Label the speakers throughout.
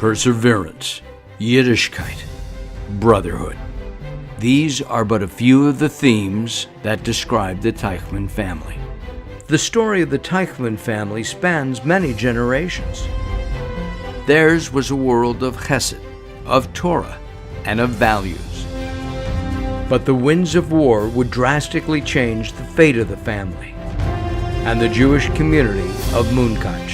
Speaker 1: perseverance, Yiddishkeit, brotherhood. These are but a few of the themes that describe the Teichman family. The story of the Teichman family spans many generations. Theirs was a world of chesed, of Torah, and of values. But the winds of war would drastically change the fate of the family and the Jewish community of Munkach.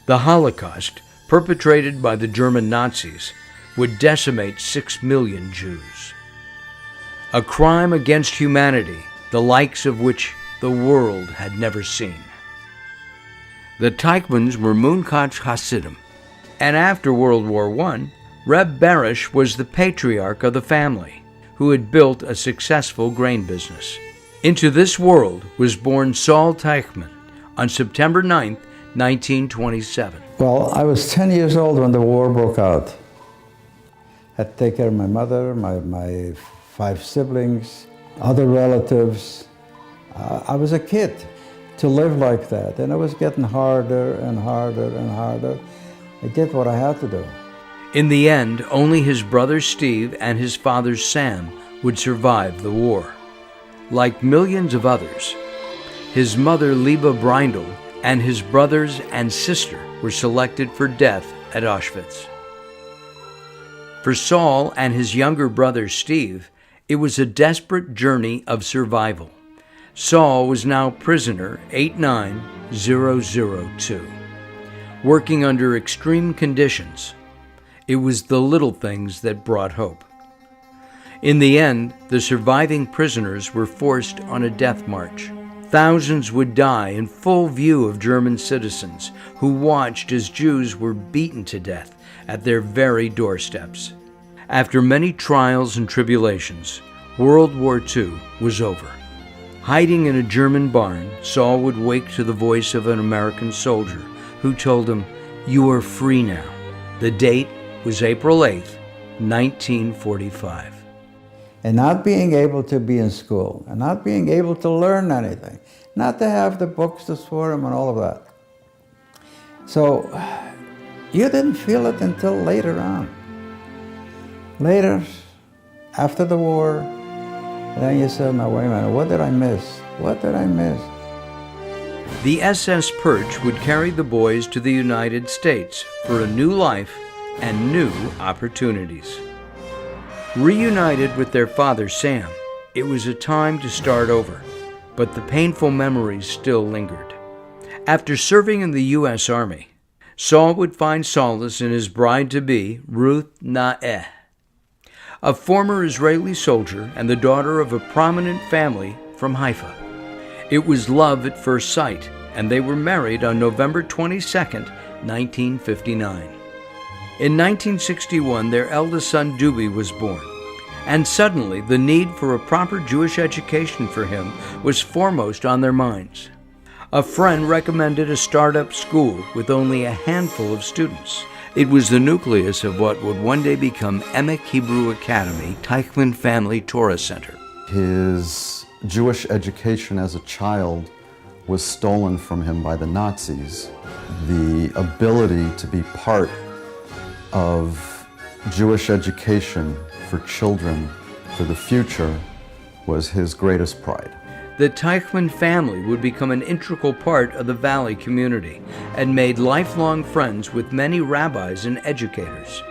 Speaker 1: The Holocaust, perpetrated by the German Nazis, would decimate 6 million Jews. A crime against humanity, the likes of which the world had never seen. The Teichmans were Munkach Hasidim, and after World War I, Reb Berish was the patriarch of the family, who had built a successful grain business. Into this world was born Saul Teichman on September 9, 1927.
Speaker 2: Well, I was 10 years old when the war broke out. I had to take care of my mother, my 5 siblings, other relatives. I was a kid to live like that, and it was getting harder and harder and harder. I did what I had to do.
Speaker 1: In the end, only his brother Steve and his father Sam would survive the war. Like millions of others, his mother Liba Brindle and his brothers and sister were selected for death at Auschwitz. For Saul and his younger brother Steve, it was a desperate journey of survival. Saul was now prisoner 89002, working under extreme conditions. It was the little things that brought hope. In the end, the surviving prisoners were forced on a death march. Thousands would die in full view of German citizens who watched as Jews were beaten to death at their very doorsteps. After many trials and tribulations, World War II was over. Hiding in a German barn, Saul would wake to the voice of an American soldier who told him, "You are free now." The date was April 8th, 1945.
Speaker 2: And not being able to be in school, and not being able to learn anything, not to have the books to swear them and all of that. So you didn't feel it until later on. Later, after the war, then you said, "Now wait a minute, what did I miss? What did I miss?"
Speaker 1: The SS Perch would carry the boys to the United States for a new life and new opportunities. Reunited with their father Sam, it was a time to start over, but the painful memories still lingered. After serving in the U.S. Army, Saul would find solace in his bride-to-be, Ruth Naeh, a former Israeli soldier and the daughter of a prominent family from Haifa. It was love at first sight, and they were married on November 22, 1959. In 1961, their eldest son Dubi was born, and suddenly the need for a proper Jewish education for him was foremost on their minds. A friend recommended a startup school with only a handful of students. It was the nucleus of what would one day become Emek Hebrew Academy, Teichman Family Torah Center.
Speaker 3: His Jewish education as a child was stolen from him by the Nazis. The ability to be part of Jewish education for children for the future was his greatest pride.
Speaker 1: The Teichman family would become an integral part of the Valley community and made lifelong friends with many rabbis and educators.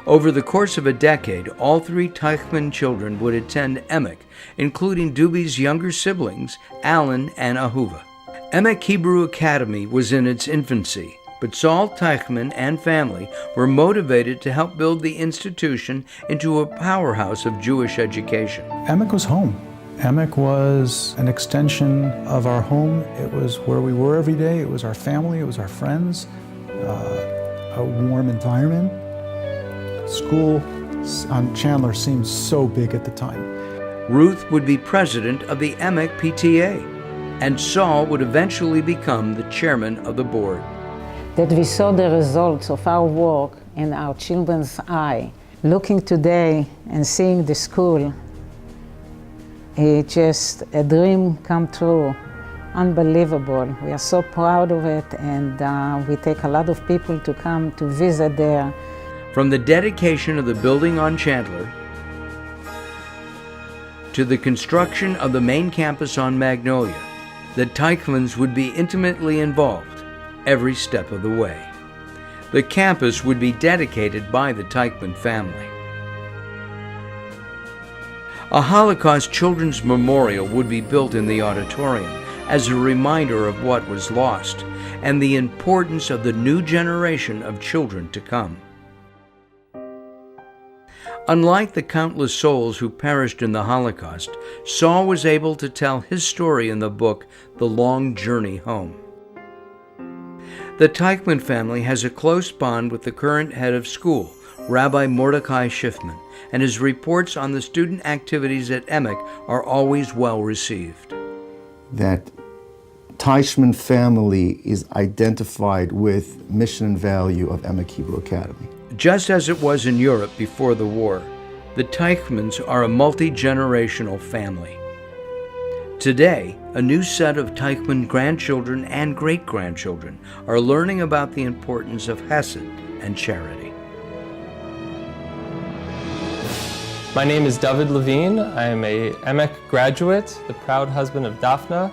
Speaker 1: Over the course of a decade, all 3 Teichman children would attend Emek, including Dubi's younger siblings, Alan and Ahuva. Emek Hebrew Academy was in its infancy, but Saul Teichman and family were motivated to help build the institution into a powerhouse of Jewish education.
Speaker 4: Emek was home. Emek was an extension of our home. It was where we were every day. It was our family. It was our friends. A warm environment. School on Chandler seemed so big at the time.
Speaker 1: Ruth would be president of the Emek PTA, and Saul would eventually become the chairman of the board.
Speaker 5: That we saw the results of our work in our children's eye. Looking today and seeing the school, it's just a dream come true. unbelievable. We are so proud of it, and we take a lot of people to come to visit there.
Speaker 1: From the dedication of the building on Chandler to the construction of the main campus on Magnolia, the Teichmans would be intimately involved every step of the way. The campus would be dedicated by the Teichman family. A Holocaust Children's Memorial would be built in the auditorium as a reminder of what was lost and the importance of the new generation of children to come. Unlike the countless souls who perished in the Holocaust, Saul was able to tell his story in the book, The Long Journey Home. The Teichman family has a close bond with the current head of school, Rabbi Mordecai Schiffman, and his reports on the student activities at Emek are always well received.
Speaker 6: That Teichman family is identified with mission and value of Emek Hebrew Academy.
Speaker 1: Just as it was in Europe before the war, the Teichmans are a multi-generational family. Today, a new set of Teichman grandchildren and great-grandchildren are learning about the importance of Hesed and charity.
Speaker 7: My name is David Levine. I am a Emek graduate, the proud husband of Daphna,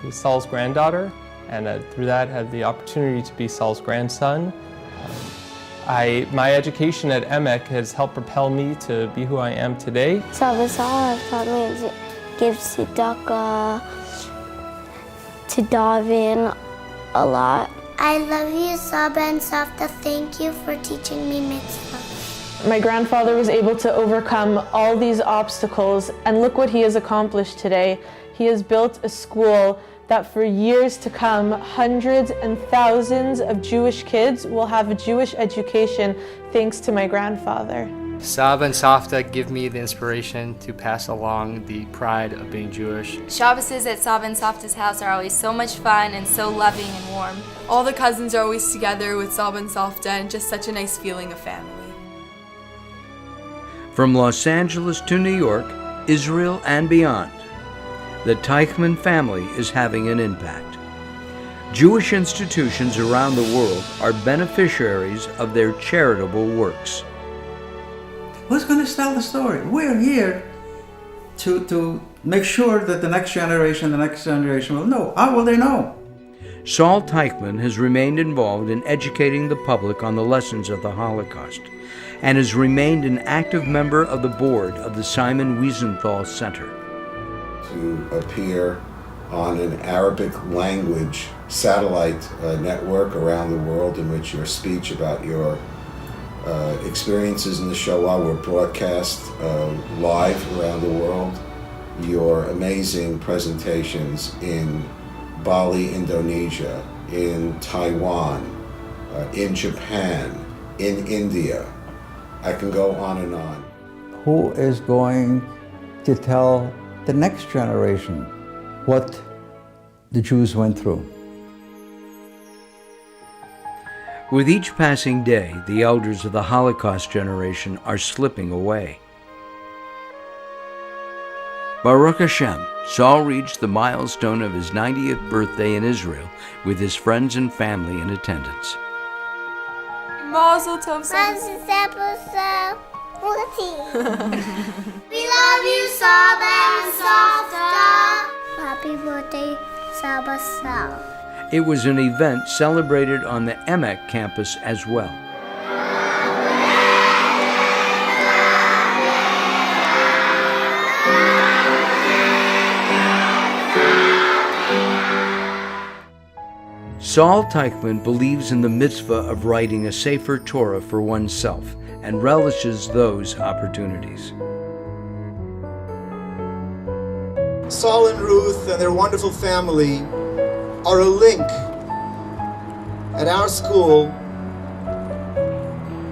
Speaker 7: who's Saul's granddaughter, and through that had the opportunity to be Saul's grandson. My education at Emek has helped propel me to be who I am today.
Speaker 8: Saul has taught me to give tzedakah, to dive in a lot. I love you, Saba and Savta. Thank you for teaching me mitzvah.
Speaker 9: My grandfather was able to overcome all these obstacles, and look what he has accomplished today. He has built a school that for years to come, hundreds and thousands of Jewish kids will have a Jewish education thanks to my grandfather.
Speaker 10: Saba and Savta give me the inspiration to pass along the pride of being Jewish.
Speaker 11: Shabbases at Saba and Savta's house are always so much fun and so loving and warm.
Speaker 12: All the cousins are always together with Saba and Savta, and just such a nice feeling of family.
Speaker 1: From Los Angeles to New York, Israel, and beyond, the Teichman family is having an impact. Jewish institutions around the world are beneficiaries of their charitable works.
Speaker 2: Who's going to tell the story? We're here to make sure that the next generation will know. How will they know?
Speaker 1: Saul Teichman has remained involved in educating the public on the lessons of the Holocaust and has remained an active member of the board of the Simon Wiesenthal Center.
Speaker 13: To appear on an Arabic language satellite network around the world in which your speech about your experiences in the Shoah were broadcast live around the world. Your amazing presentations in Bali, Indonesia, in Taiwan, in Japan, in India. I can go on and on.
Speaker 2: Who is going to tell the next generation what the Jews went through?
Speaker 1: With each passing day, the elders of the Holocaust generation are slipping away. Baruch Hashem, Saul reached the milestone of his 90th birthday in Israel with his friends and family in attendance.
Speaker 12: Mazel tov,
Speaker 8: We love you, Saba and Savta. Happy birthday, Saba Sal.
Speaker 1: It was an event celebrated on the Emek campus as well. Saul Teichman believes in the mitzvah of writing a Sefer Torah for oneself and relishes those opportunities.
Speaker 14: Saul and Ruth and their wonderful family are a link at our school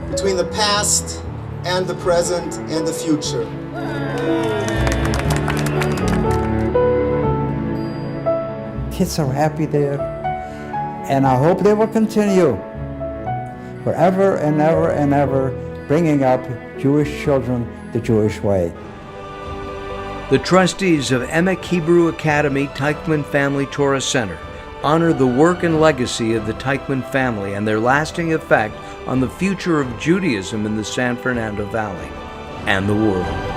Speaker 14: between the past and the present and the future.
Speaker 2: Kids are happy there, and I hope they will continue forever and ever and ever, bringing up Jewish children the Jewish way.
Speaker 1: The trustees of Emek Hebrew Academy Teichman Family Torah Center honor the work and legacy of the Teichman family and their lasting effect on the future of Judaism in the San Fernando Valley and the world.